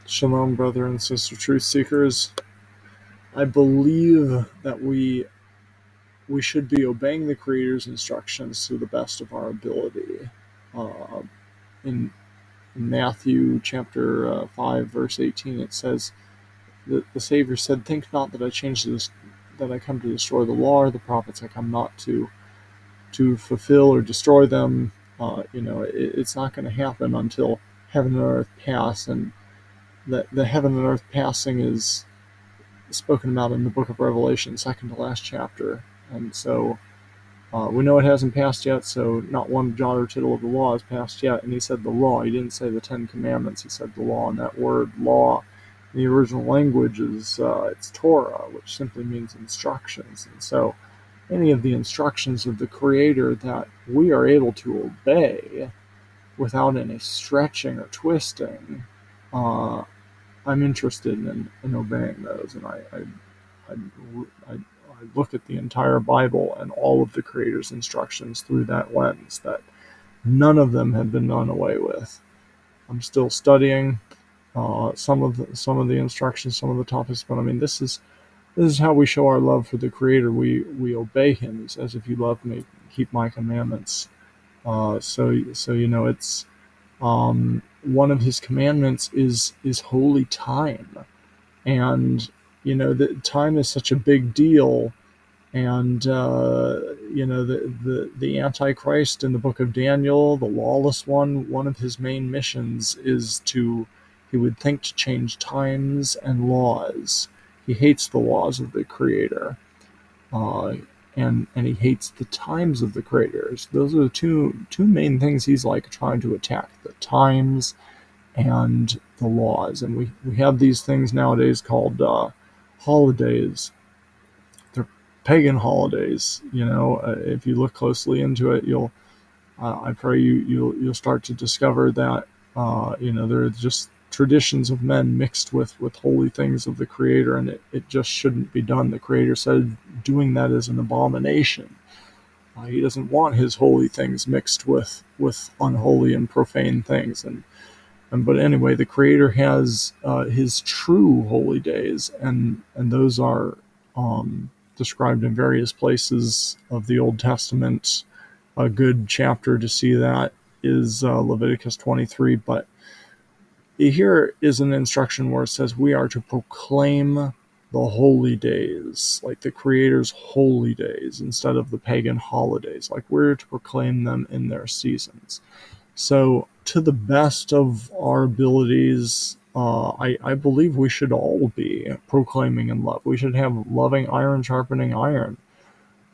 Shalom, brother and sister truth seekers. I believe that we should be obeying the Creator's instructions to the best of our ability. Uh, in Matthew chapter 5, verse 18, it says that the Savior said, "Think not that I changed this, that I come to destroy the law or the prophets. I come not to fulfill or destroy them." It's not going to happen until heaven and earth pass, and the heaven and earth passing is spoken about in the book of Revelation, second to last chapter. And so we know it hasn't passed yet, so not one jot or tittle of the law has passed yet. And he said the law. He didn't say the Ten Commandments. He said the law. And that word law in the original language is it's Torah, which simply means instructions. And so any of the instructions of the Creator that we are able to obey without any stretching or twisting, I'm interested in obeying those. And I look at the entire Bible and all of the Creator's instructions through that lens, that none of them have been done away with. I'm still studying some of the instructions, some of the topics, but I mean, this is how we show our love for the Creator. We obey Him. He says, "If you love me, keep my commandments." So it's one of His commandments is holy time. And the time is such a big deal. And the Antichrist in the book of Daniel, the lawless one of his main missions is he would think to change times and laws. He hates the laws of the Creator, and he hates the times of the Creators. Those are the two main things he's like trying to attack: the times and the laws. And we have these things nowadays called holidays. They're pagan holidays. If you look closely into it, I pray you'll start to discover that they're just traditions of men mixed with holy things of the Creator, and it just shouldn't be done. The Creator said doing that is an abomination. He doesn't want His holy things mixed with unholy and profane things. But anyway, the Creator has His true holy days, and those are described in various places of the Old Testament. A good chapter to see that is Leviticus 23. But here is an instruction where it says we are to proclaim the holy days, like the Creator's holy days, instead of the pagan holidays. Like, we're to proclaim them in their seasons. So, to the best of our abilities, I believe we should all be proclaiming in love. We should have loving iron sharpening iron,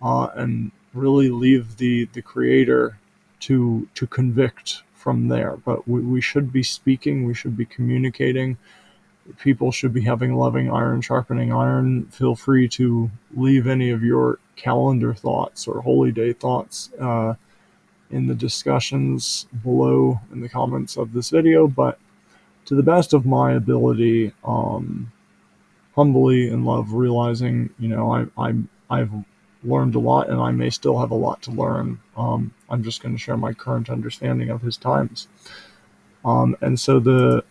and really leave the Creator to convict from there. But we should be speaking. We should be communicating. People should be having loving iron sharpening iron. Feel free to leave any of your calendar thoughts or holy day thoughts in the discussions below in the comments of this video. But to the best of my ability, humbly in love, realizing I've learned a lot, and I may still have a lot to learn. I'm just going to share my current understanding of His times. And so the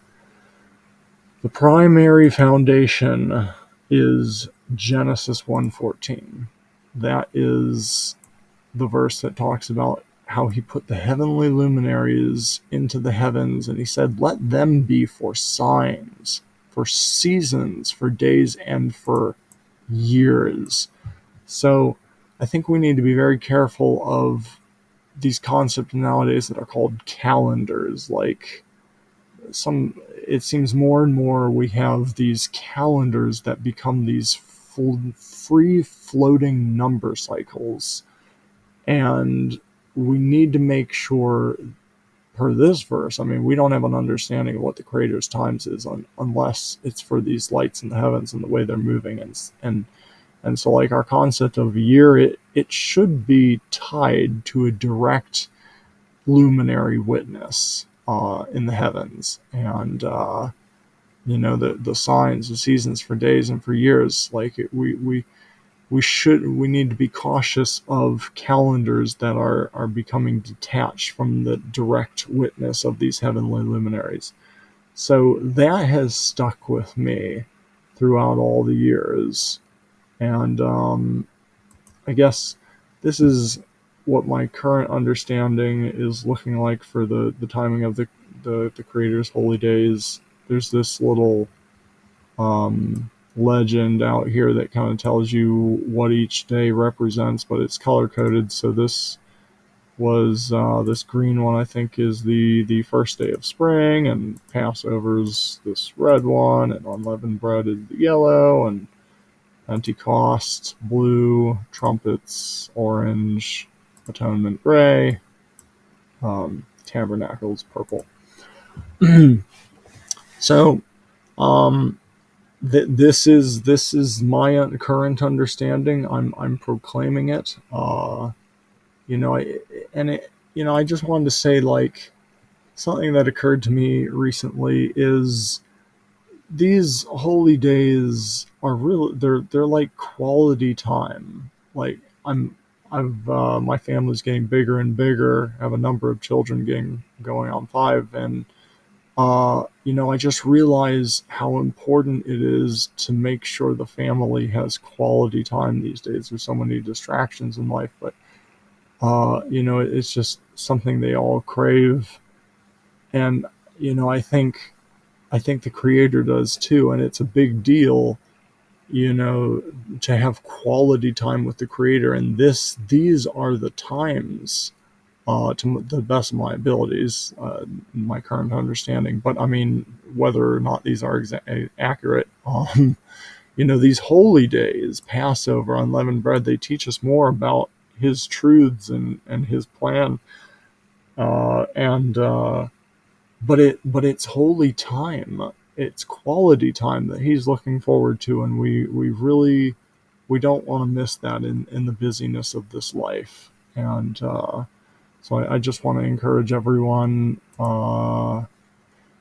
primary foundation is Genesis 1:14. That is the verse that talks about how He put the heavenly luminaries into the heavens, and He said, "Let them be for signs, for seasons, for days, and for years." So I think we need to be very careful of these concepts nowadays that are called calendars. Like, it seems more and more we have these calendars that become these free floating number cycles. And we need to make sure, per this verse, I mean, we don't have an understanding of what the Creator's times is unless it's for these lights in the heavens and the way they're moving. And so, like, our concept of year, it should be tied to a direct luminary witness in the heavens. And, the signs, the seasons for days and for years, like, we need to be cautious of calendars that are becoming detached from the direct witness of these heavenly luminaries. So that has stuck with me throughout all the years. And I guess this is what my current understanding is looking like for the timing of the Creator's holy days. There's this little legend out here that kind of tells you what each day represents, but it's color coded. So this green one, I think, is the first day of spring, and Passover's this red one, and unleavened bread is the yellow, and Pentecost blue, trumpets orange, atonement gray, tabernacles purple. So this is my current understanding. I'm proclaiming it. You know, I just wanted to say, like, something that occurred to me recently is these holy days are real. They're like quality time. Like, my family's getting bigger and bigger. I have a number of children going on 5, and I just realize how important it is to make sure the family has quality time these days. There's so many distractions in life, but it's just something they all crave. And I think the Creator does too, and it's a big deal, to have quality time with the Creator. And these are the times, to the best of my abilities, my current understanding. But I mean, whether or not these are accurate, these holy days, Passover, unleavened bread, they teach us more about His truths and His plan, and but it's holy time. It's quality time that He's looking forward to, and we don't want to miss that in the busyness of this life. And so I just want to encourage everyone.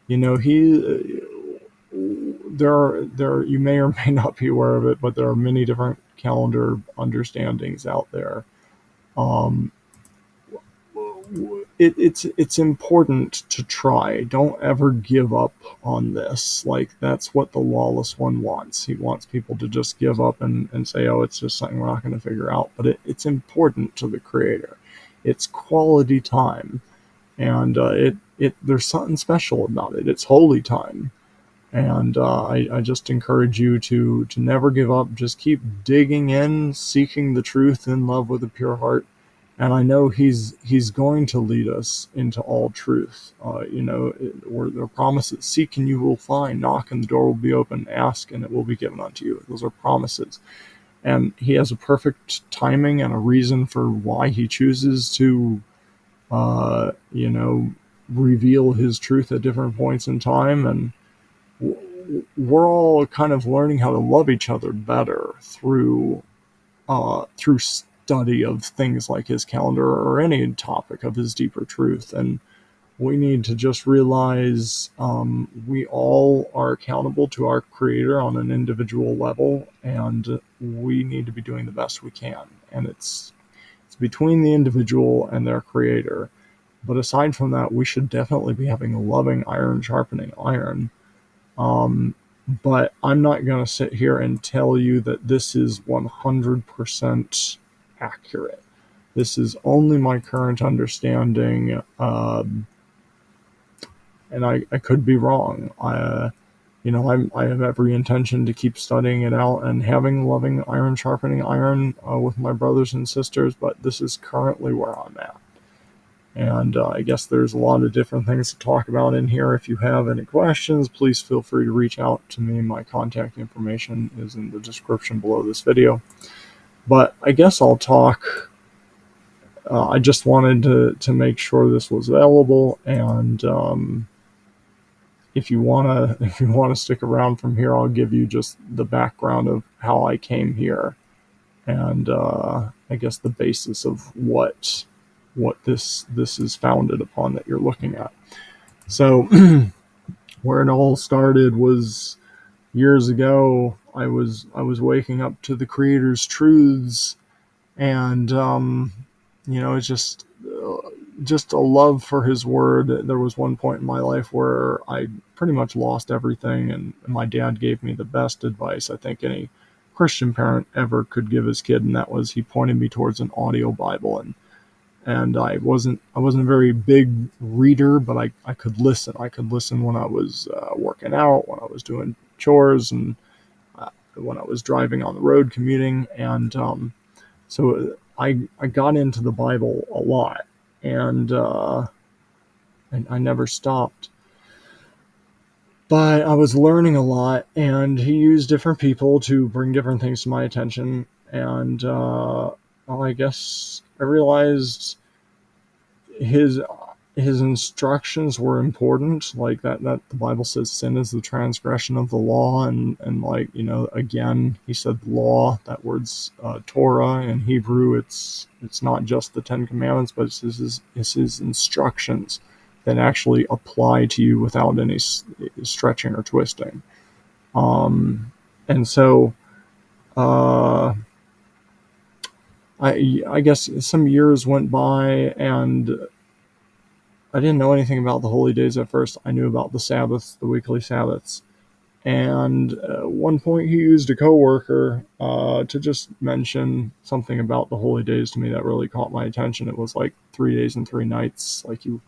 He there you may or may not be aware of it, but there are many different calendar understandings out there. Um, it's important to try. Don't ever give up on this. Like, that's what the lawless one wants. He wants people to just give up and say, oh, it's just something we're not going to figure out. But it's important to the Creator. It's quality time, and there's something special about it. It's holy time. And I just encourage you to never give up. Just keep digging in, seeking the truth in love with a pure heart. And I know He's going to lead us into all truth. Where the promises: seek and you will find, knock and the door will be open, ask and it will be given unto you. Those are promises. And He has a perfect timing and a reason for why He chooses to, reveal His truth at different points in time. And we're all kind of learning how to love each other better through study of things like His calendar or any topic of His deeper truth. And we need to just realize we all are accountable to our Creator on an individual level, and we need to be doing the best we can. And it's between the individual and their Creator. But aside from that, we should definitely be having a loving iron sharpening iron. But I'm not going to sit here and tell you that this is 100% accurate. This is only my current understanding, and I could be wrong. I have every intention to keep studying it out and having loving iron sharpening iron with my brothers and sisters, but this is currently where I'm at. And I guess there's a lot of different things to talk about in here. If you have any questions, please feel free to reach out to me. My contact information is in the description below this video. But I guess I'll talk. I just wanted to make sure this was available, and if you wanna stick around from here, I'll give you just the background of how I came here, and I guess the basis of what this is founded upon that you're looking at. So where it all started was years ago. I was waking up to the Creator's truths, and it's just just a love for his word. There was one point in my life where I pretty much lost everything, and my dad gave me the best advice I think any Christian parent ever could give his kid, and that was he pointed me towards an audio Bible, and I wasn't a very big reader, but I could listen. I could listen when I was working out, when I was doing chores, and when I was driving on the road commuting, and so I got into the Bible a lot, and I never stopped. But I was learning a lot, and he used different people to bring different things to my attention, and well, I guess I realized his his instructions were important, like that the Bible says sin is the transgression of the law, and like, again, he said law. That word's Torah in Hebrew. It's not just the Ten Commandments, but it's his instructions that actually apply to you without any stretching or twisting. And so uh, I guess some years went by, and I didn't know anything about the holy days at first. I knew about the Sabbaths, the weekly Sabbaths. And at one point, he used a coworker to just mention something about the holy days to me that really caught my attention. It was like 3 days and 3 nights. Like you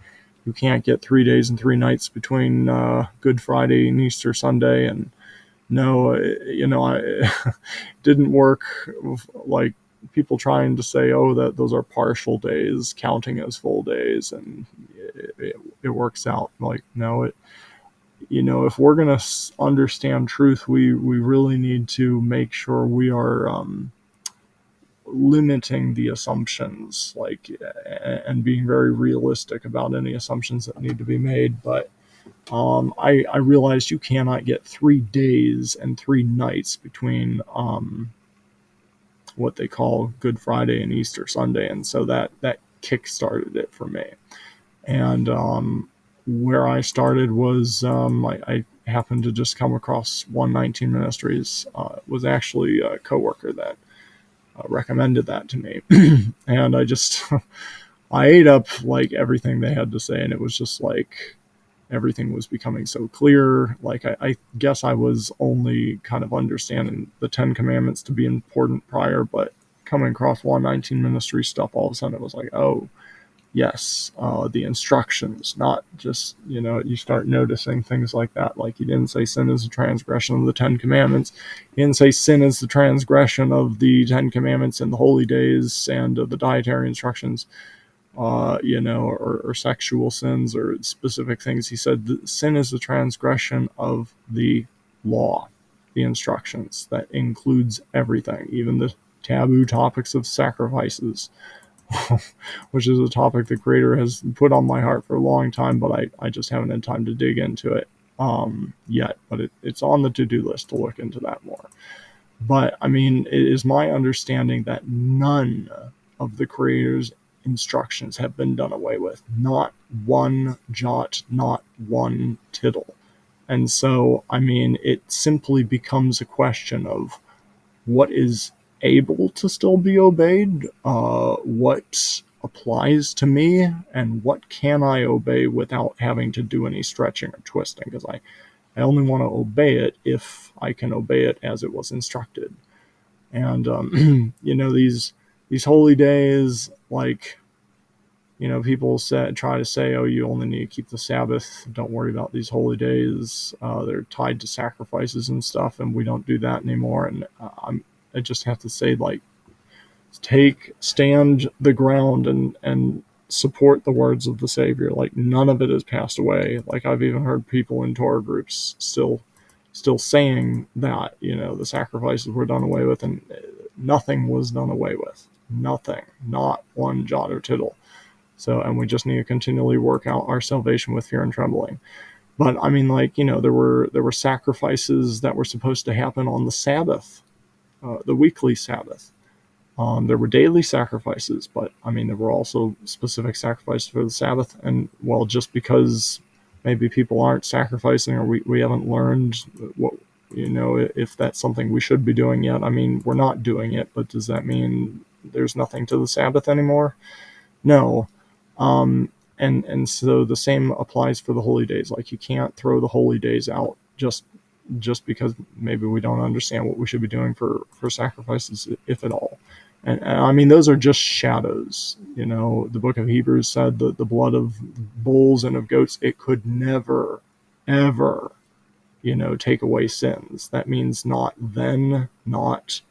can't get 3 days and 3 nights between Good Friday and Easter Sunday. And no, I didn't work. Like people trying to say, oh, that those are partial days, counting as full days, and it works out. Like, no, if we're going to understand truth, we really need to make sure we are limiting the assumptions, like, and being very realistic about any assumptions that need to be made. But I realized you cannot get 3 days and 3 nights between what they call Good Friday and Easter Sunday, and so that kick-started it for me. And where I started was I happened to just come across 119 Ministries. Was actually a coworker that recommended that to me, and I just I ate up like everything they had to say, and it was just like everything was becoming so clear. Like I guess I was only kind of understanding the Ten Commandments to be important prior, but coming across 119 Ministry stuff, all of a sudden it was like, oh, yes, the instructions, not just, you start noticing things like that. Like he didn't say sin is a transgression of the Ten Commandments. He didn't say sin is the transgression of the Ten Commandments and the holy days and the dietary instructions, or sexual sins or specific things. He said that sin is the transgression of the law, the instructions. That includes everything, even the taboo topics of sacrifices, which is a topic the Creator has put on my heart for a long time, but I just haven't had time to dig into it yet. But it's on the to-do list to look into that more. But, I mean, it is my understanding that none of the Creator's instructions have been done away with. Not one jot, not one tittle. And so, I mean, it simply becomes a question of what is able to still be obeyed, what applies to me, and what can I obey without having to do any stretching or twisting, because I only want to obey it if I can obey it as it was instructed. And these holy days, like, people try to say, oh, you only need to keep the Sabbath, don't worry about these holy days, they're tied to sacrifices and stuff, and we don't do that anymore. And I just have to say, like, stand the ground and support the words of the Savior. Like, none of it has passed away. Like, I've even heard people in Torah groups still saying that, the sacrifices were done away with, and nothing was done away with. Nothing. Not one jot or tittle. So, and we just need to continually work out our salvation with fear and trembling. But I mean, like, there were sacrifices that were supposed to happen on the Sabbath, the weekly Sabbath. There were daily sacrifices, but I mean, there were also specific sacrifices for the Sabbath. And well, just because maybe people aren't sacrificing, or we haven't learned what, if that's something we should be doing yet. I mean, we're not doing it, but does that mean there's nothing to the Sabbath anymore? No. And so the same applies for the holy days. Like, you can't throw the holy days out just because maybe we don't understand what we should be doing for sacrifices, if at all. And I mean, those are just shadows. The book of Hebrews said that the blood of bulls and of goats, it could never, ever, take away sins. That means not then, not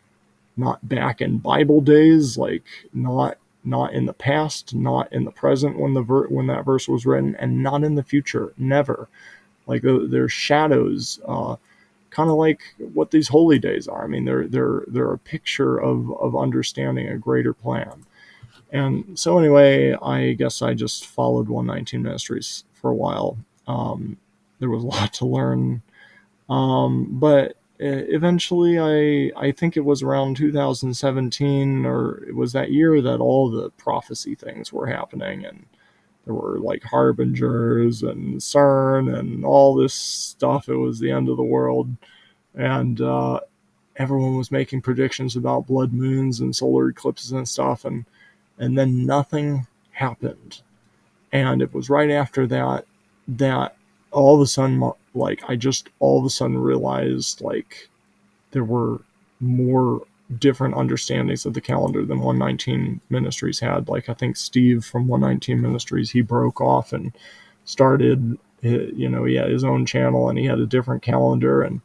back in Bible days, like not in the past, not in the present when when that verse was written, and not in the future, never. Like, they're shadows, kind of like what these holy days are. I mean, they're a picture of understanding a greater plan. And so anyway, I guess I just followed 119 Ministries for a while. There was a lot to learn, but eventually, I think it was around 2017, or it was that year, that all the prophecy things were happening, and there were like harbingers and CERN and all this stuff. It was the end of the world, and everyone was making predictions about blood moons and solar eclipses and stuff, and then nothing happened. And it was right after that all of a sudden, like, I just all of a sudden realized, like, there were more different understandings of the calendar than 119 Ministries had. Like, I think Steve from 119 Ministries, he broke off and started, he had his own channel and he had a different calendar. And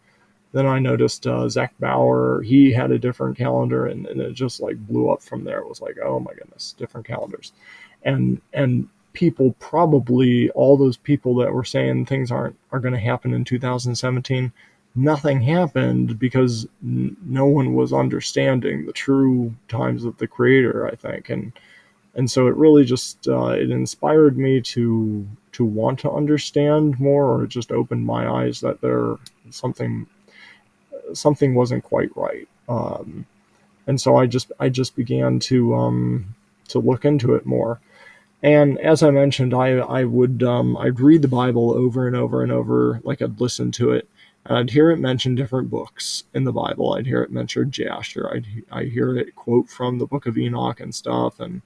then I noticed Zach Bauer, he had a different calendar, and it just like blew up from there. It was like, oh my goodness, different calendars. And people, probably all those people that were saying things are going to happen in 2017, nothing happened because no one was understanding the true times of the Creator, I think. And so it really just it inspired me to want to understand more, or it just opened my eyes that something wasn't quite right. And so I just began to look into it more. And as I mentioned, I'd read the Bible over and over and over, like I'd listen to it, and I'd hear it mention different books in the Bible. I'd hear it mention Jasher. I'd hear it quote from the book of Enoch and stuff. And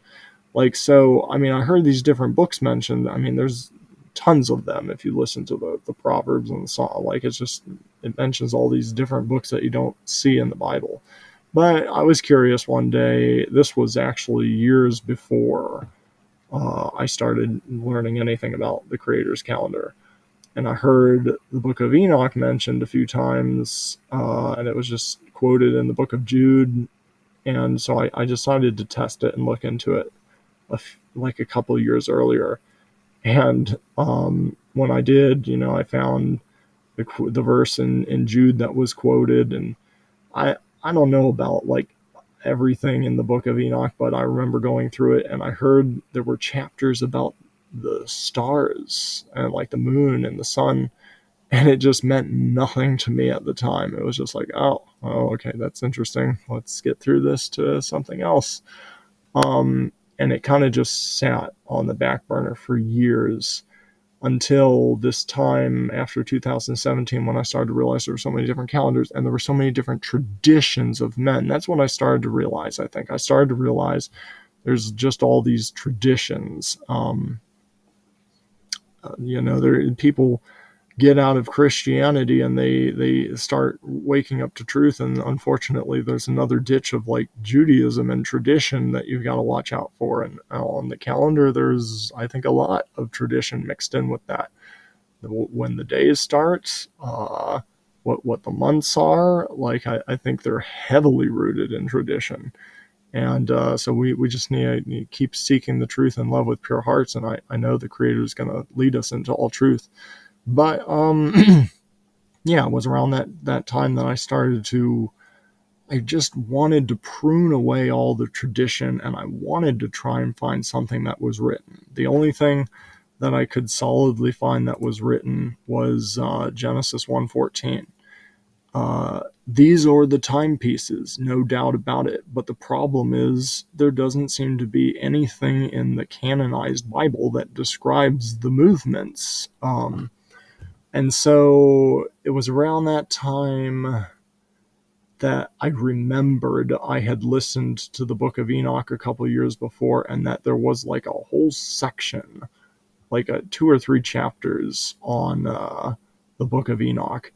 like, so, I mean, I heard these different books mentioned. I mean, there's tons of them if you listen to the Proverbs and the Psalm. Like, it mentions all these different books that you don't see in the Bible. But I was curious one day. This was actually years before I started learning anything about the Creator's calendar. And I heard the book of Enoch mentioned a few times, and it was just quoted in the book of Jude. And so I decided to test it and look into it like a couple of years earlier. And when I did, I found the verse in Jude that was quoted. And I don't know about like everything in the book of Enoch, but I remember going through it and I heard there were chapters about the stars and like the moon and the sun, and it just meant nothing to me at the time. It was just like, oh, okay, that's interesting. Let's get through this to something else. And it kind of just sat on the back burner for years, until this time after 2017, when I started to realize there were so many different calendars and there were so many different traditions of men. That's when I started to realize, I think. I started to realize there's just all these traditions. People get out of Christianity and they start waking up to truth, and unfortunately there's another ditch of like Judaism and tradition that you've got to watch out for. And on the calendar, there's, I think, a lot of tradition mixed in with that. When the days start, what the months are like, I think they're heavily rooted in tradition. And so we just need to keep seeking the truth and love with pure hearts, and I know the Creator is going to lead us into all truth. But yeah, it was around that time that I just wanted to prune away all the tradition, and I wanted to try and find something that was written. The only thing that I could solidly find that was written was Genesis 1:14. These are the timepieces, no doubt about it. But the problem is there doesn't seem to be anything in the canonized Bible that describes the movements. And so it was around that time that I remembered I had listened to the Book of Enoch a couple years before, and that there was like a whole section, like 2 or 3 chapters on the Book of Enoch.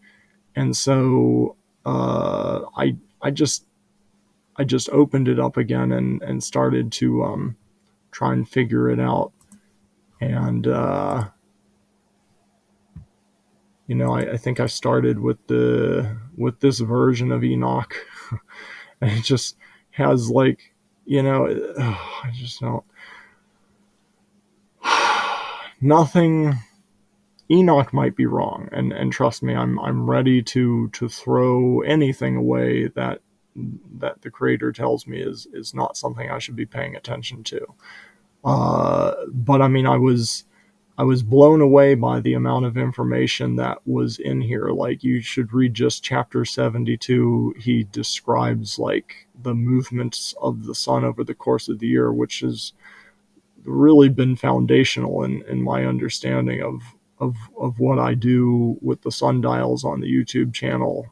And so I just opened it up again and started to try and figure it out. And I think I started with this version of Enoch, and it just has like, I just don't nothing. Enoch might be wrong, and trust me, I'm ready to throw anything away that the creator tells me is not something I should be paying attention to. But I mean, I was blown away by the amount of information that was in here. Like, you should read just chapter 72. He describes like the movements of the sun over the course of the year, which has really been foundational in my understanding of what I do with the sundials on the YouTube channel.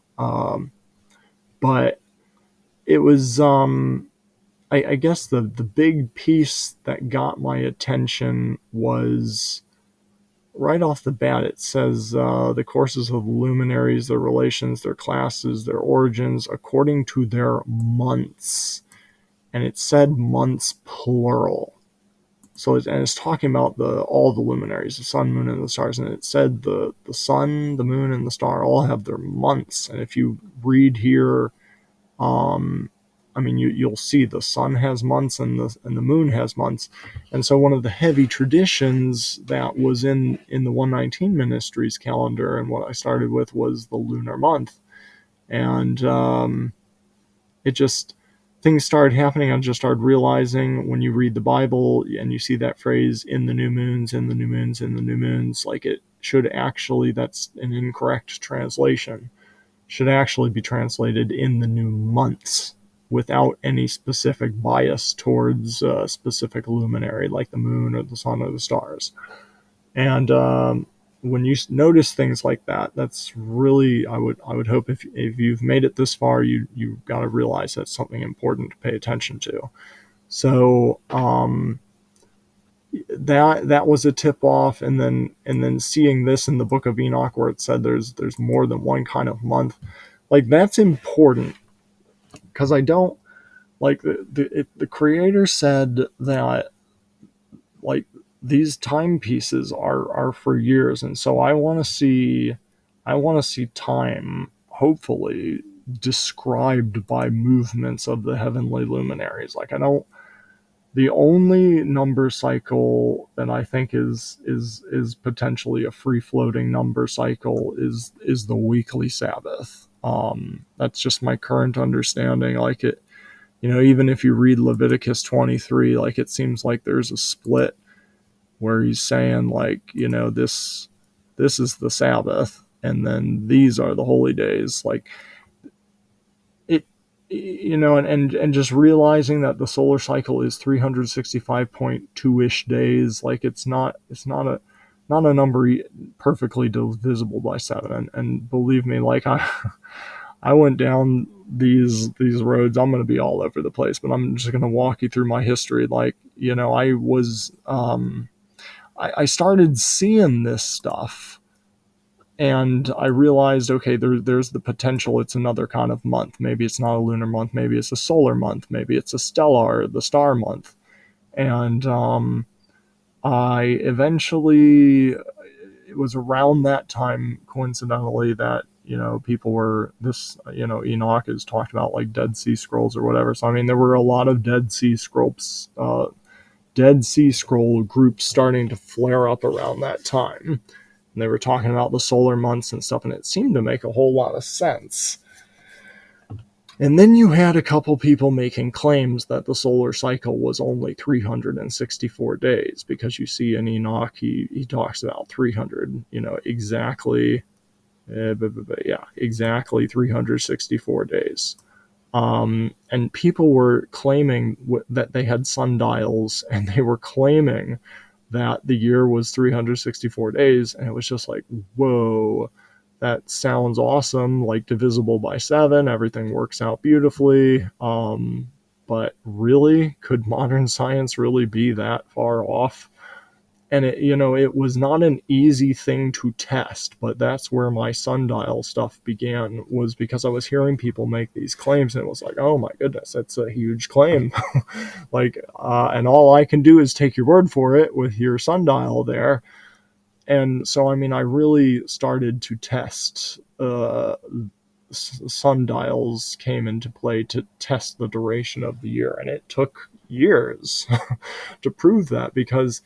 But it was, I guess the big piece that got my attention was right off the bat. It says the courses of luminaries, their relations, their classes, their origins, according to their months. And it said months plural. So it's talking about all the luminaries, the sun, moon, and the stars. And it said the sun, the moon, and the star all have their months. And if you read here, I mean, you'll see the sun has months and the moon has months. And so one of the heavy traditions that was in the 119 Ministries calendar, and what I started with, was the lunar month. And it just, things started happening. I just started realizing, when you read the Bible and you see that phrase, in the new moons, in the new moons, in the new moons, like, it should actually, that's an incorrect translation, should actually be translated in the new months, without any specific bias towards a specific luminary like the moon or the sun or the stars. And when you notice things like that, that's really, I would hope, if you've made it this far, you've got to realize that's something important to pay attention to. So that was a tip off. And then seeing this in the Book of Enoch, where it said there's more than one kind of month, like, that's important, because I don't like the creator said that, like, these timepieces are for years. And so I want to see time, hopefully, described by movements of the heavenly luminaries. Like, I don't, the only number cycle that I think is potentially a free floating number cycle is the weekly Sabbath. That's just my current understanding. Like, it, even if you read Leviticus 23, like, it seems like there's a split where he's saying, like, this is the Sabbath, and then these are the holy days. Like, it, and just realizing that the solar cycle is 365.2-ish days. Like, it's not a number perfectly divisible by 7. And believe me, like, I went down these roads. I'm going to be all over the place, but I'm just going to walk you through my history. Like, I was, I started seeing this stuff, and I realized, okay, there's the potential it's another kind of month. Maybe it's not a lunar month. Maybe it's a solar month. Maybe it's a stellar, the star month. And I eventually, it was around that time, coincidentally, that people were this, Enoch is talked about, like, Dead Sea Scrolls or whatever. So I mean, there were a lot of Dead Sea Scrolls, Dead Sea Scroll groups starting to flare up around that time. And they were talking about the solar months and stuff, and it seemed to make a whole lot of sense. And then you had a couple people making claims that the solar cycle was only 364 days, because you see in Enoch, he talks about 300, exactly, exactly 364 days. And people were claiming that they had sundials, and they were claiming that the year was 364 days, and it was just like, whoa, that sounds awesome, like divisible by 7, everything works out beautifully. But really, could modern science really be that far off? And it was not an easy thing to test, but that's where my sundial stuff began, was because I was hearing people make these claims, and it was like, oh my goodness, that's a huge claim. And all I can do is take your word for it with your sundial there. And so, I really started to test. Sundials came into play to test the duration of the year, and it took years to prove that, because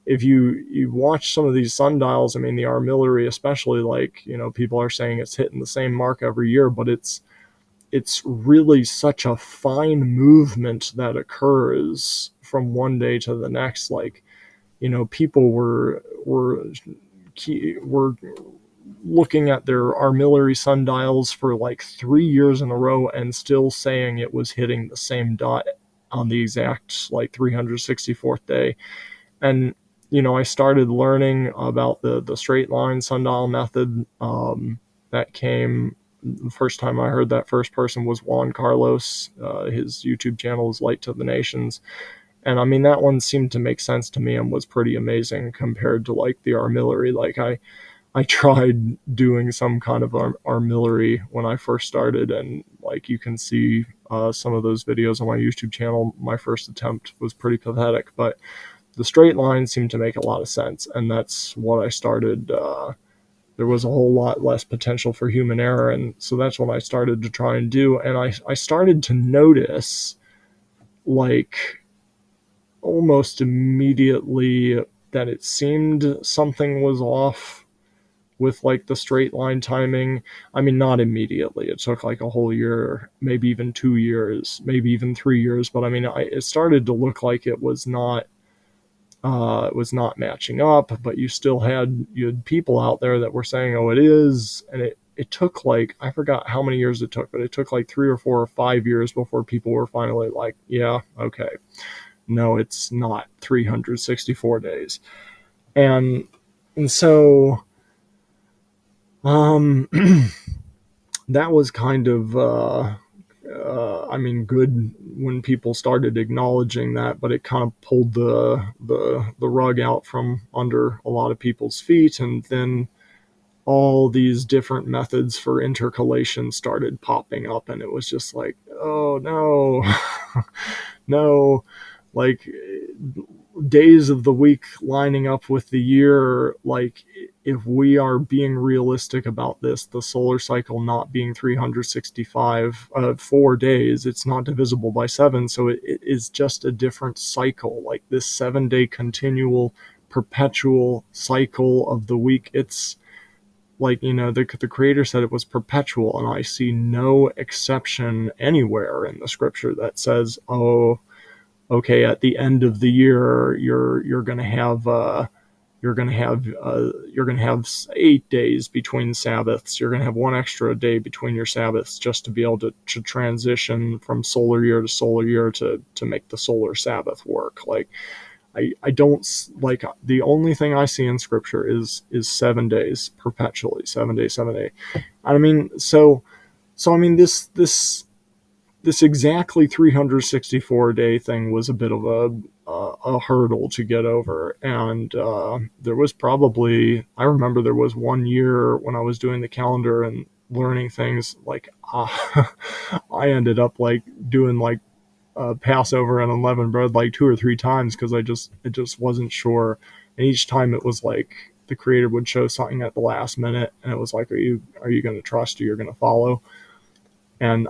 if you watch some of these sundials, the armillary especially, people are saying it's hitting the same mark every year, but it's really such a fine movement that occurs from one day to the next. People were looking at their armillary sundials for like 3 years in a row and still saying it was hitting the same dot on the exact 364th day. And I started learning about the straight line sundial method. That came The first time I heard that first person was Juan Carlos. His YouTube channel is Light to the Nations. And that one seemed to make sense to me and was pretty amazing compared to the armillary. I tried doing some kind of armillary when I first started, and you can see some of those videos on my YouTube channel. My first attempt was pretty pathetic, but the straight line seemed to make a lot of sense, and that's what I started. There was a whole lot less potential for human error, and so that's what I started to try and do. And I started to notice, almost immediately, that it seemed something was off with the straight line timing. Not immediately. It took a whole year, maybe even 2 years, maybe even 3 years. But it started to look like it was not matching up. But you had people out there that were saying, oh, it is. And it took I forgot how many years it took, but it took 3 or 4 or 5 years before people were finally like, yeah, okay, no, it's not 364 days. And so that was kind of good when people started acknowledging that, but it kind of pulled the rug out from under a lot of people's feet. And then all these different methods for intercalation started popping up, and it was just like, oh no. No, like days of the week lining up with the year. If we are being realistic about this, the solar cycle not being 365 4 days, it's not divisible by 7, so it is just a different cycle. This 7-day continual perpetual cycle of the week, it's the creator said it was perpetual, and I see no exception anywhere in the scripture that says, oh, okay, at the end of the year you're going to have 8 days between Sabbaths. You're going to have one extra day between your Sabbaths just to be able to transition from solar year to solar year to make the solar Sabbath work. I don't the only thing I see in scripture is 7 days perpetually, 7 days, 7 days. This exactly 364 day thing was a bit of a hurdle to get over. And there was I remember there was one year when I was doing the calendar and learning things, I ended up doing Passover and unleavened bread 2 or 3 times, because it just wasn't sure. And each time it was the creator would show something at the last minute, and it was like, are you going to trust, or you're going to follow? And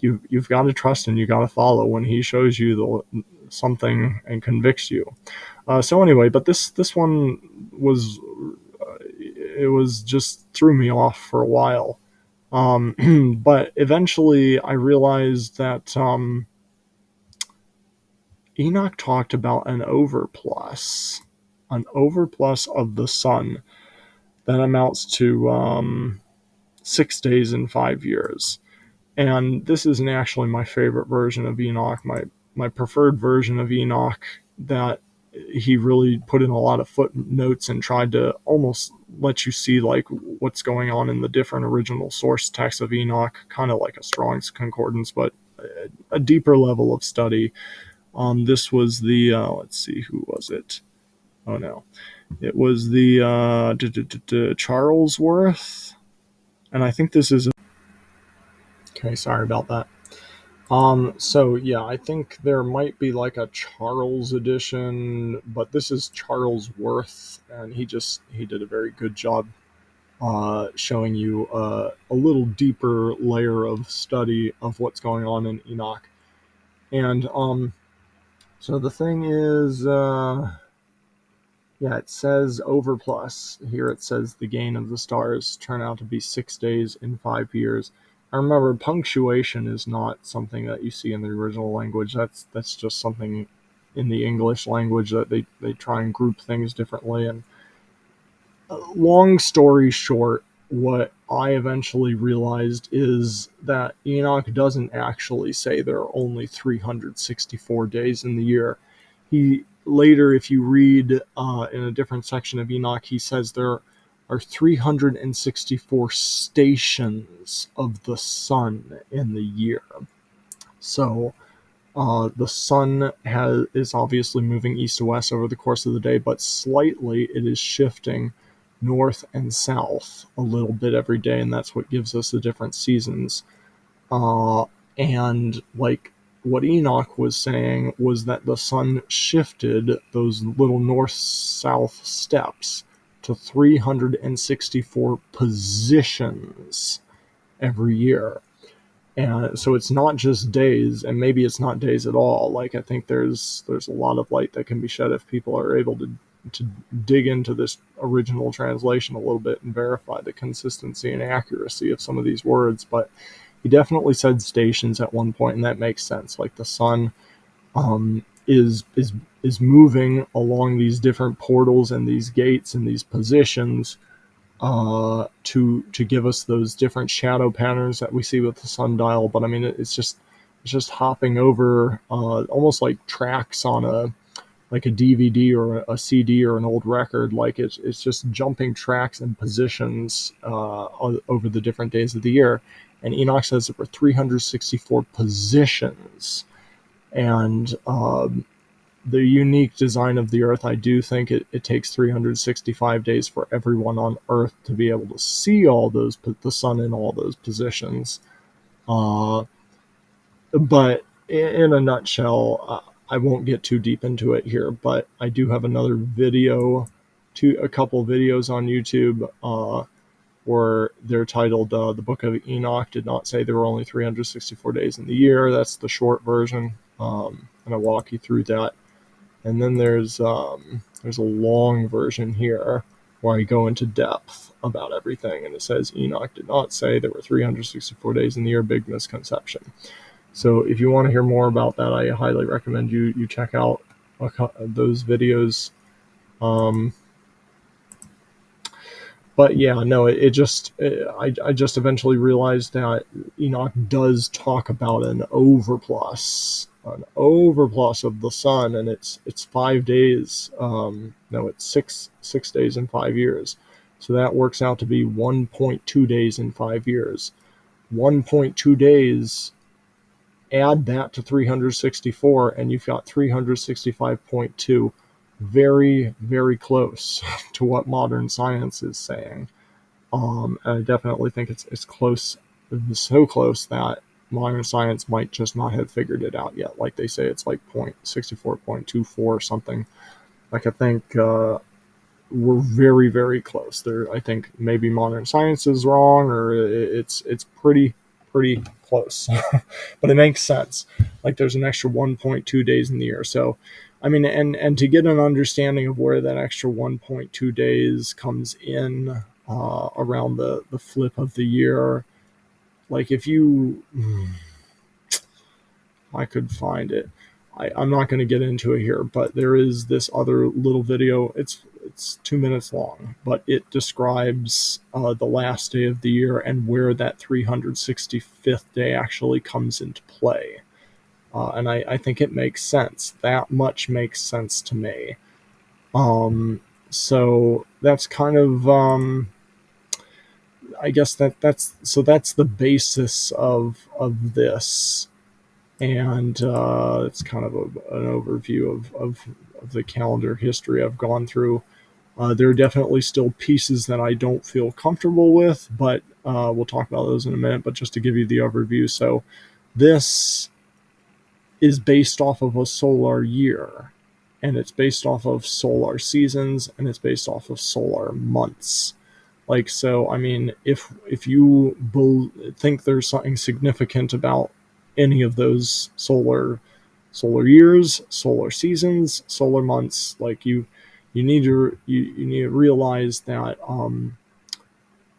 you've got to trust and you got to follow when he shows you something and convicts you. So anyway, but this one was it was just threw me off for a while. But eventually I realized that Enoch talked about an overplus of the sun that amounts to 6 days in 5 years. And this isn't actually my favorite version of Enoch. My preferred version of Enoch that he really put in a lot of footnotes and tried to almost let you see like what's going on in the different original source texts of Enoch, kind of like a Strong's Concordance, but a deeper level of study. This was the let's see, who was it? Oh no, it was the Charlesworth, and I think this is okay. Sorry about that. So yeah, I think there might be like a Charles edition, but this is Charles Worth, and he did a very good job showing you a little deeper layer of study of what's going on in Enoch. And so the thing is, yeah, it says overplus. Here it says the gain of the stars turn out to be 6 days in 5 years. I remember punctuation is not something that you see in the original language. That's just something in the English language that they try and group things differently. And long story short, what I eventually realized is that Enoch doesn't actually say there are only 364 days in the year. He later, if you read in a different section of Enoch, he says there are 364 stations of the sun in the year. So the sun is obviously moving east to west over the course of the day, but slightly it is shifting north and south a little bit every day, and that's what gives us the different seasons. And like what Enoch was saying was that the sun shifted those little north-south steps to 364 positions every year. And so it's not just days, and maybe it's not days at all. Like I think there's a lot of light that can be shed if people are able to dig into this original translation a little bit and verify the consistency and accuracy of some of these words. But he definitely said stations at one point, and that makes sense. Like the sun is moving along these different portals and these gates and these positions to give us those different shadow patterns that we see with the sundial. But I mean, it's just hopping over almost like tracks on a DVD or a CD or an old record. Like it's just jumping tracks and positions over the different days of the year. And Enoch says there were 364 positions, and the unique design of the Earth, I do think it takes 365 days for everyone on Earth to be able to see all those, the sun in all those positions. But in a nutshell, I won't get too deep into it here, but I do have another video, a couple videos on YouTube where they're titled The Book of Enoch Did Not Say There Were Only 364 Days in the Year. That's the short version, and I'll walk you through that. And then there's a long version here where I go into depth about everything, and it says Enoch did not say there were 364 days in the year, big misconception. So if you want to hear more about that, I highly recommend you check out those videos. But yeah, no, I just eventually realized that Enoch does talk about an overplus of the sun, and it's 5 days. No, it's six days in 5 years. So that works out to be 1.2 days in 5 years. 1.2 days, add that to 364, and you've got 365.2. Very, very close to what modern science is saying. And I definitely think it's close. It's so close that modern science might just not have figured it out yet. Like they say, it's like 0.64.24 or something. Like I think we're very, very close. I think maybe modern science is wrong, or it's pretty close. But it makes sense. Like there's an extra 1.2 days in the year. So, I mean, and to get an understanding of where that extra 1.2 days comes in around the flip of the year, like if you, I could find it. I'm not going to get into it here, but there is this other little video. It's 2 minutes long, but it describes the last day of the year and where that 365th day actually comes into play. And I think it makes sense. That much makes sense to me. So that's kind of, I guess that's the basis of this, and it's kind of an overview of the calendar history I've gone through. There are definitely still pieces that I don't feel comfortable with, but we'll talk about those in a minute. But just to give you the overview, so this is based off of a solar year, and it's based off of solar seasons, and it's based off of solar months. Like, so, I mean, if you think there's something significant about any of those solar years, solar seasons, solar months, like you need to realize that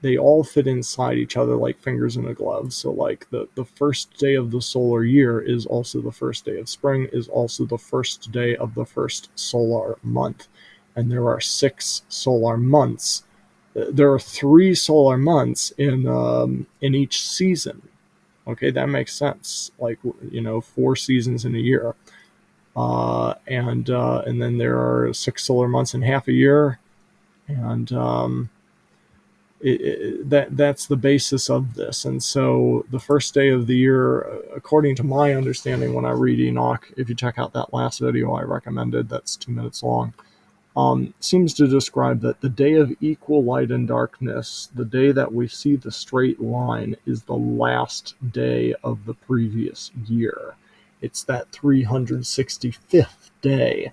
they all fit inside each other like fingers in a glove. So like the first day of the solar year is also the first day of spring, is also the first day of the first solar month. And there are 6 solar months. There are 3 solar months in each season. Okay, that makes sense. Like, 4 seasons in a year. And then there are 6 solar months in half a year, and that's the basis of this. And so the first day of the year, according to my understanding, when I read Enoch, if you check out that last video I recommended, that's 2 minutes long, seems to describe that the day of equal light and darkness, the day that we see the straight line, is the last day of the previous year. It's that 365th day.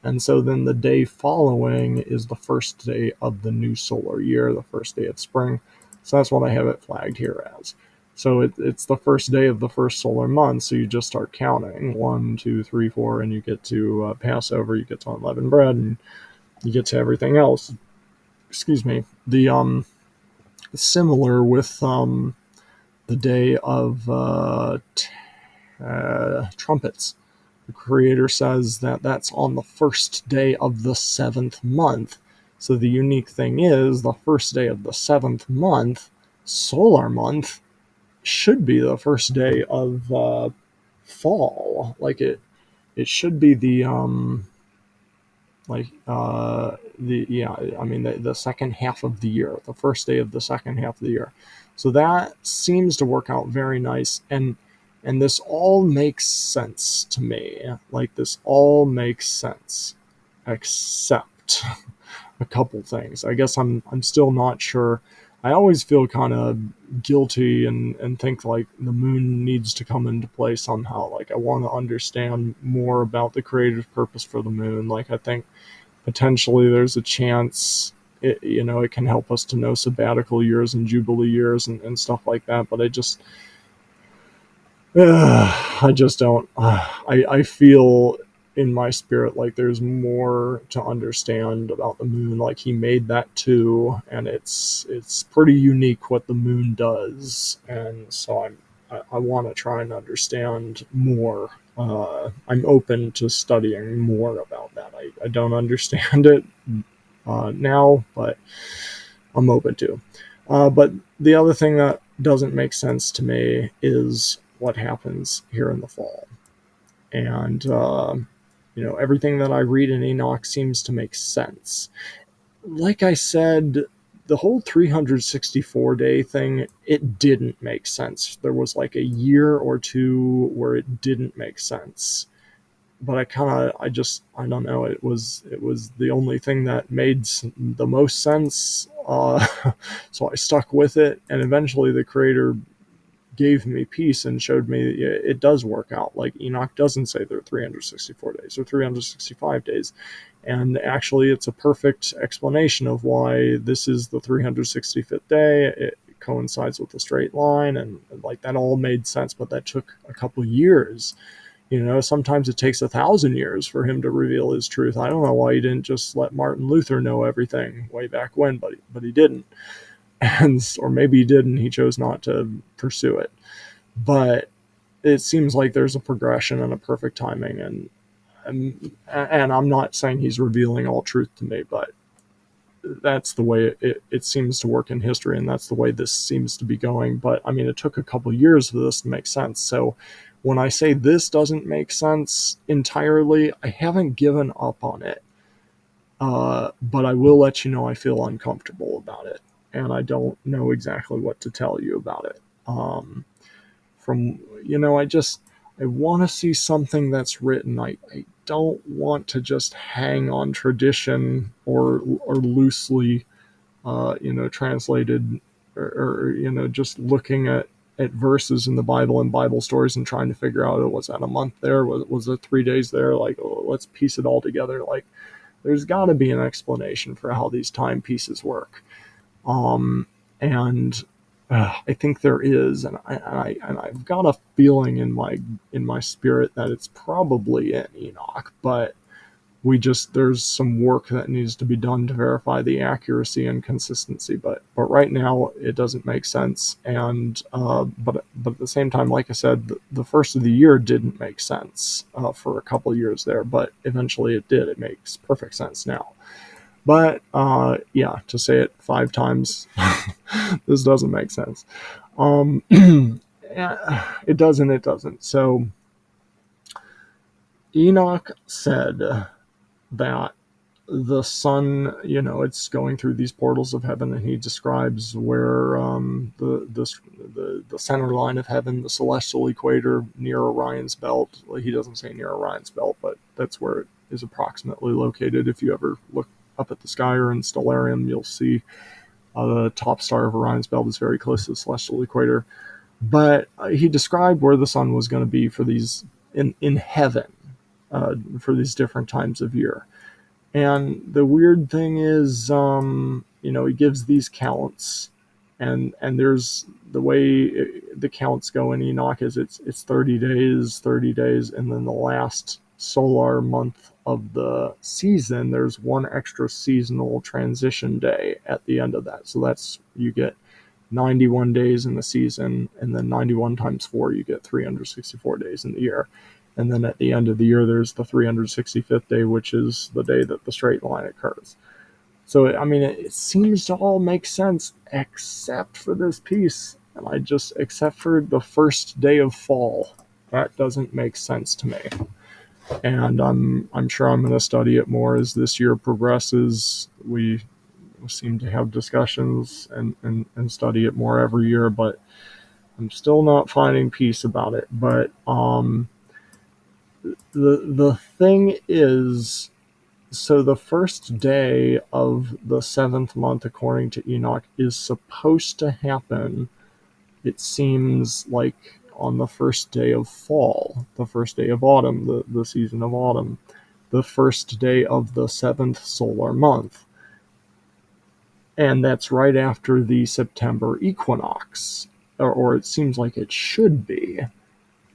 And so then the day following is the first day of the new solar year, the first day of spring. So that's what I have it flagged here as. So it's the first day of the first solar month. So you just start counting 1, 2, 3, 4, and you get to Passover, you get to unleavened bread, and you get to everything else. Excuse me. The similar with the day of trumpets. The creator says that that's on the first day of the 7th month. So the unique thing is the first day of the 7th month, solar month, should be the first day of fall. Like it should be the second half of the year, the first day of the second half of the year. So that seems to work out very nice, and this all makes sense to me. Like, this all makes sense, except a couple things. I guess I'm still not sure. I always feel kind of guilty and think like the moon needs to come into play somehow. Like, I want to understand more about the creative purpose for the moon. Like, I think potentially there's a chance it can help us to know sabbatical years and jubilee years and stuff like that. But I just don't. I feel in my spirit like there's more to understand about the moon. Like, he made that too, and it's pretty unique what the moon does. And so I want to try and understand more. I'm open to studying more about that. I don't understand it now, but I'm open to. But the other thing that doesn't make sense to me is what happens here in the fall. And, everything that I read in Enoch seems to make sense. Like I said, the whole 364-day thing, it didn't make sense. There was like a year or two where it didn't make sense. But I don't know. It was the only thing that made the most sense. So I stuck with it, and eventually the creator gave me peace and showed me it does work out. Like, Enoch doesn't say there are 364 days or 365 days. And actually, it's a perfect explanation of why this is the 365th day. It coincides with the straight line, and like that all made sense, but that took a couple years. Sometimes it takes 1,000 years for him to reveal his truth. I don't know why he didn't just let Martin Luther know everything way back when, but he didn't. Or maybe he did and he chose not to pursue it. But it seems like there's a progression and a perfect timing, and I'm not saying he's revealing all truth to me, but that's the way it seems to work in history, and that's the way this seems to be going. But I mean, it took a couple years for this to make sense. So when I say this doesn't make sense entirely, I haven't given up on it. But I will let you know I feel uncomfortable about it, and I don't know exactly what to tell you about it. From I want to see something that's written. I don't want to just hang on tradition or loosely translated, or just looking at verses in the Bible and Bible stories and trying to figure out, was that a month there, was it 3 days there, like, oh, let's piece it all together. Like, there's got to be an explanation for how these timepieces work. Um, and I think there is, and I've got a feeling in my spirit that it's probably in Enoch, but there's some work that needs to be done to verify the accuracy and consistency. But right now it doesn't make sense, and but at the same time, like I said, the first of the year didn't make sense for a couple of years there, but eventually it did. It makes perfect sense now. But yeah, to say it 5 times, this doesn't make sense. It doesn't. It doesn't. So Enoch said that the sun, it's going through these portals of heaven, and he describes where the center line of heaven, the celestial equator near Orion's belt. Well, he doesn't say near Orion's belt, but that's where it is approximately located. If you ever look up at the sky or in Stellarium, you'll see the top star of Orion's belt is very close to the celestial equator. But he described where the sun was going to be for these in heaven for these different times of year. And the weird thing is, he gives these counts, and there's the way the counts go in Enoch is it's 30 days, and then the last solar month of the season, there's one extra seasonal transition day at the end of that. So you get 91 days in the season, and then 91 times 4, you get 364 days in the year. And then at the end of the year, there's the 365th day, which is the day that the straight line occurs. So, it seems to all make sense except for this piece. And except for the first day of fall, that doesn't make sense to me. And I'm sure I'm going to study it more as this year progresses. We seem to have discussions and study it more every year, but I'm still not finding peace about it. But, the thing is, so the first day of the 7th month, according to Enoch, is supposed to happen, it seems like, on the first day of fall, the first day of autumn, the season of autumn, the first day of the 7th solar month. And that's right after the September equinox, or it seems like it should be.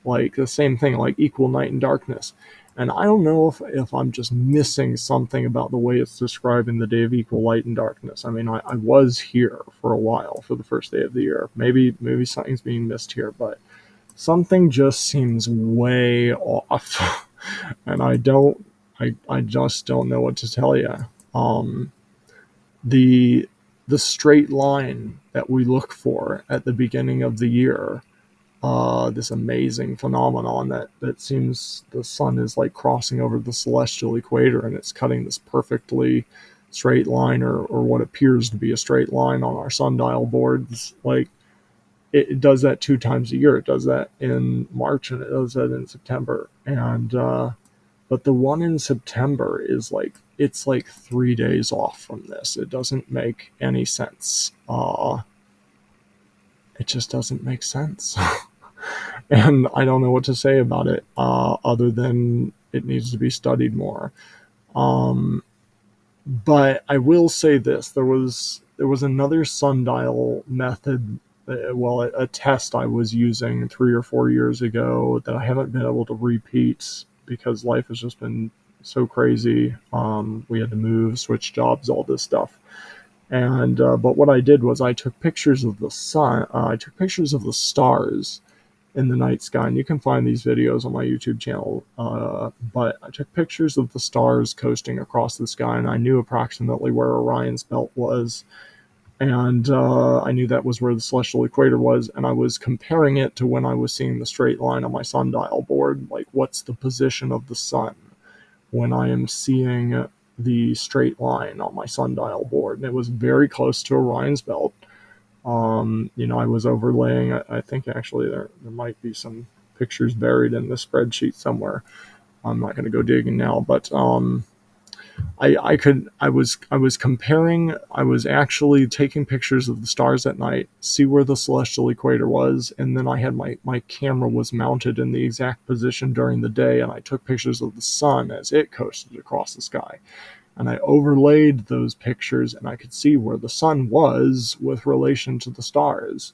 Like the same thing, like equal night and darkness. And I don't know if I'm just missing something about the way it's describing the day of equal light and darkness. I was here for a while for the first day of the year. Maybe something's being missed here, but something just seems way off. And I just don't know what to tell you. The straight line that we look for at the beginning of the year, this amazing phenomenon that seems the sun is like crossing over the celestial equator, and it's cutting this perfectly straight line, or what appears to be a straight line on our sundial boards. Like, it does that 2 times a year. It does that in March, and it does that in September. And but the one in September is it's like 3 days off from this. It doesn't make any sense. It just doesn't make sense. And I don't know what to say about it, other than it needs to be studied more. But I will say this: there was another sundial method, a test I was using 3 or 4 years ago that I haven't been able to repeat because life has just been so crazy. We had to move, switch jobs, all this stuff. And but what I did was I took pictures of the sun. I took pictures of the stars in the night sky, and you can find these videos on my YouTube channel. But I took pictures of the stars coasting across the sky, and I knew approximately where Orion's belt was, and I knew that was where the celestial equator was, and I was comparing it to when I was seeing the straight line on my sundial board. Like, what's the position of the sun when I am seeing the straight line on my sundial board, and it was very close to Orion's belt. I was overlaying. I think actually there might be some pictures buried in the spreadsheet somewhere. I'm not going to go digging now, but I was comparing. I was actually taking pictures of the stars at night, see where the celestial equator was, and then I had my camera was mounted in the exact position during the day, and I took pictures of the sun as it coasted across the sky. And I overlaid those pictures, and I could see where the sun was with relation to the stars.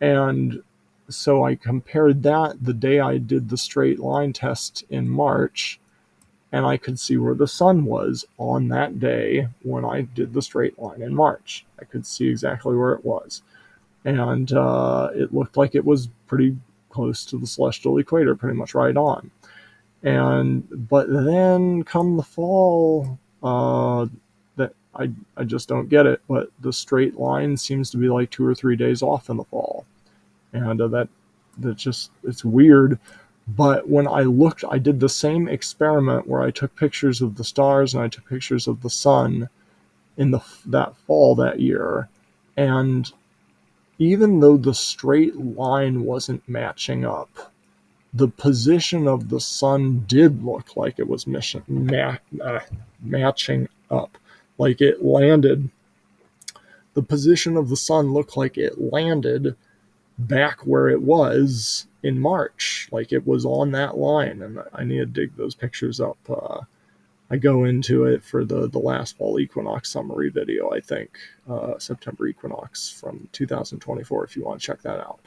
And so I compared that the day I did the straight line test in March, and I could see where the sun was on that day when I did the straight line in March. I could see exactly where it was. And it looked like it was pretty close to the celestial equator, pretty much right on. But then come the fall, that I just don't get it. But the straight line seems to be like 2 or 3 days off in the fall, and that just it's weird. But when I did the same experiment where I took pictures of the stars and I took pictures of the sun in that fall that year, and even though the straight line wasn't matching up, the position of the sun did look like it was matching up. Like it landed, the position of the sun looked like it landed back where it was in March. Like it was on that line, and I need to dig those pictures up. I go into it for the last fall equinox summary video, I think, September equinox from 2024, if you want to check that out.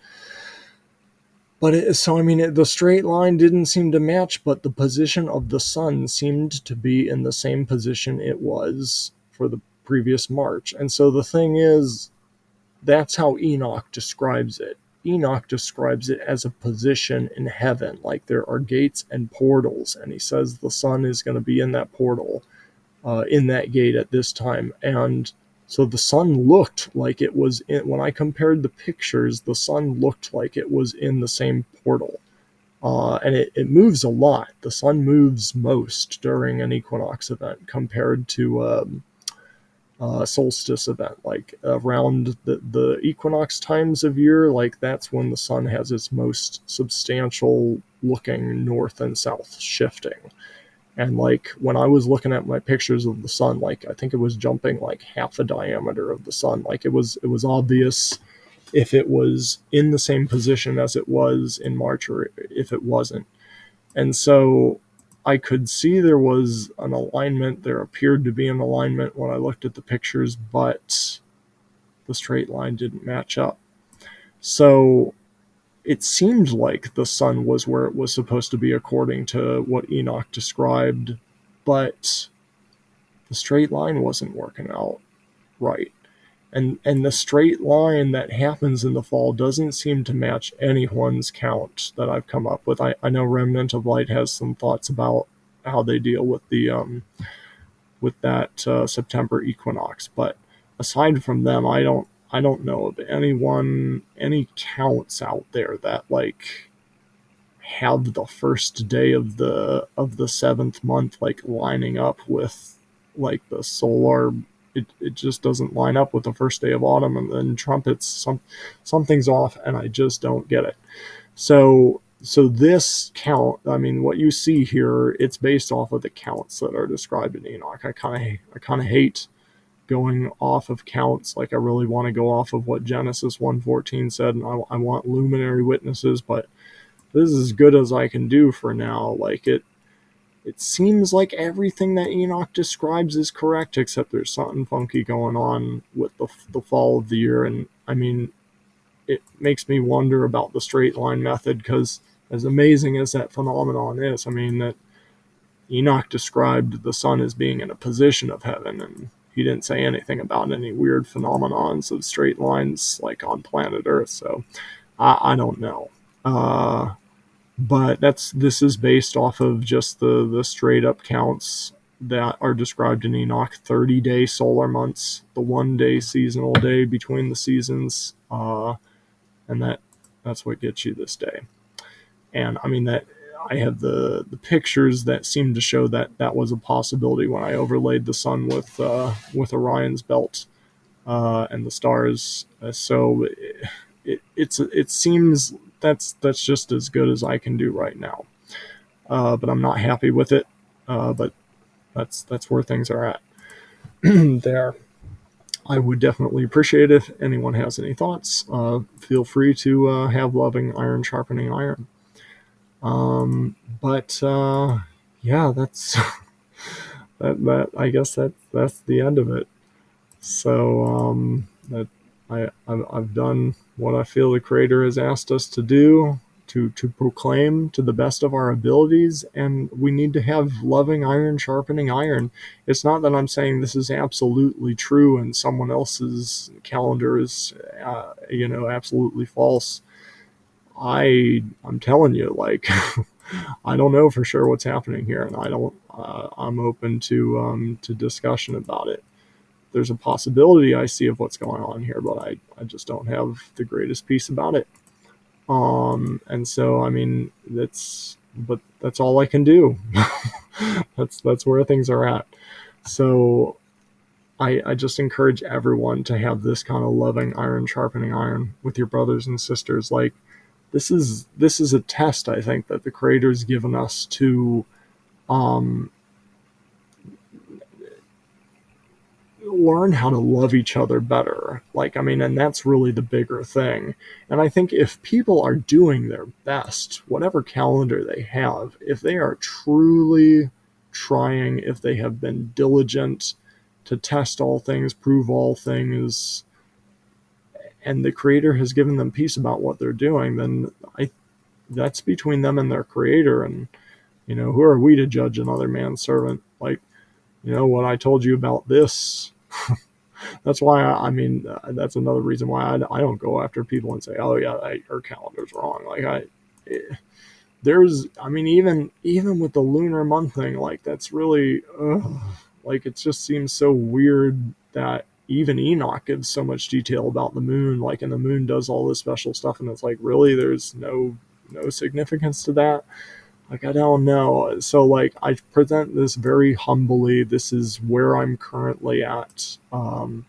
But the straight line didn't seem to match, but the position of the sun seemed to be in the same position it was for the previous March. And so the thing is, that's how Enoch describes it. Enoch describes it as a position in heaven, like there are gates and portals, and he says the sun is going to be in that portal, in that gate at this time. And so the sun looked like it was in, when I compared the pictures, the sun looked like it was in the same portal. And it moves a lot. The sun moves most during an equinox event compared to solstice event. Like around the equinox times of year, like that's when the sun has its most substantial looking north and south shifting. And like when I was looking at my pictures of the sun, like I think it was jumping like half the diameter of the sun. Like it was obvious if it was in the same position as it was in March or if it wasn't. And so I could see there was an alignment. There appeared to be an alignment when I looked at the pictures, but the straight line didn't match up. So it seemed like the sun was where it was supposed to be according to what Enoch described, but the straight line wasn't working out right. And the straight line that happens in the fall doesn't seem to match anyone's count that I've come up with. I know Remnant of Light has some thoughts about how they deal with with that September equinox, but aside from them, I don't know of any counts out there that like have the first day of the seventh month like lining up with like the solar. It just doesn't line up with the first day of autumn, and then trumpets, something's off, and I just don't get it. So this count, I mean, what you see here, it's based off of the counts that are described in Enoch. I kind of hate going off of counts. Like I really want to go off of what Genesis 1:14 said, and I want luminary witnesses, but this is as good as I can do for now. Like it seems like everything that Enoch describes is correct, except there's something funky going on with the fall of the year. And I mean, it makes me wonder about the straight line method, because as amazing as that phenomenon is, I mean, that Enoch described the sun as being in a position of heaven, and he didn't say anything about any weird phenomenons of straight lines like on planet Earth. So I don't know. But this is based off of just the straight up counts that are described in Enoch: 30-day solar months, the 1 day seasonal day between the seasons, and that's what gets you this day. And I mean that I have the pictures that seem to show that that was a possibility when I overlaid the sun with Orion's belt and the stars. So it seems that's just as good as I can do right now. But I'm not happy with it. But that's where things are at. There. I would definitely appreciate it if anyone has any thoughts. Feel free to have loving iron sharpening iron. But yeah, that's that. I guess that's the end of it. So that I've done what I feel the Creator has asked us to do, to proclaim to the best of our abilities, and we need to have loving iron sharpening iron. It's not that I'm saying this is absolutely true and someone else's calendar is absolutely false. I'm telling you, like, I don't know for sure what's happening here, and I don't. I'm open to discussion about it. There's a possibility I see of what's going on here, but I just don't have the greatest piece about it. And so I mean that's all I can do. that's where things are at. So I just encourage everyone to have this kind of loving iron sharpening iron with your brothers and sisters. Like this is a test, I think, that the Creator's given us to learn how to love each other better. Like, I mean, and that's really the bigger thing. And I think if people are doing their best, whatever calendar they have, if they are truly trying, if they have been diligent to test all things, prove all things, and the Creator has given them peace about what they're doing, then that's between them and their Creator. And, who are we to judge another man's servant? Like, what I told you about this. That's why I mean that's another reason why I don't go after people and say, oh yeah, your calendar's wrong. Like there's, I mean, even with the lunar month thing, like that's really like it just seems so weird that even Enoch gives so much detail about the moon, like, and the moon does all this special stuff, and it's like, really, there's no significance to that. Like, I don't know. So, like, I present this very humbly. This is where I'm currently at. And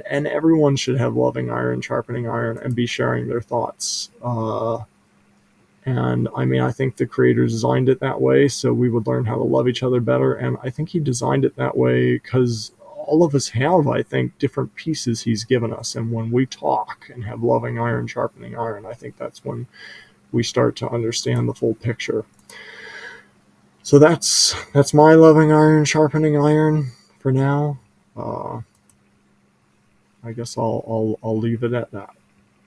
everyone should have loving iron, sharpening iron, and be sharing their thoughts. And, I mean, I think the Creator designed it that way so we would learn how to love each other better. And I think He designed it that way because all of us have, I think, different pieces He's given us. And when we talk and have loving iron, sharpening iron, I think that's when we start to understand the full picture. So that's my loving iron sharpening iron for now. I guess I'll leave it at that.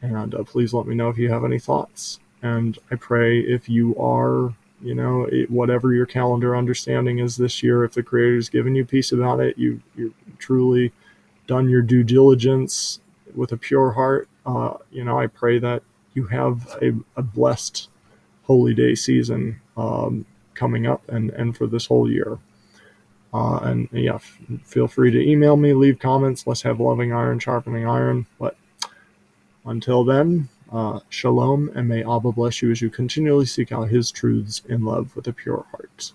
And please let me know if you have any thoughts. And I pray if you are, whatever your calendar understanding is this year, if the Creator's given you peace about it, you've truly done your due diligence with a pure heart. I pray that you have a blessed holy day season coming up and for this whole year. And yeah, feel free to email me, leave comments. Let's have loving iron sharpening iron. But until then, shalom, and may Abba bless you as you continually seek out His truths in love with a pure heart.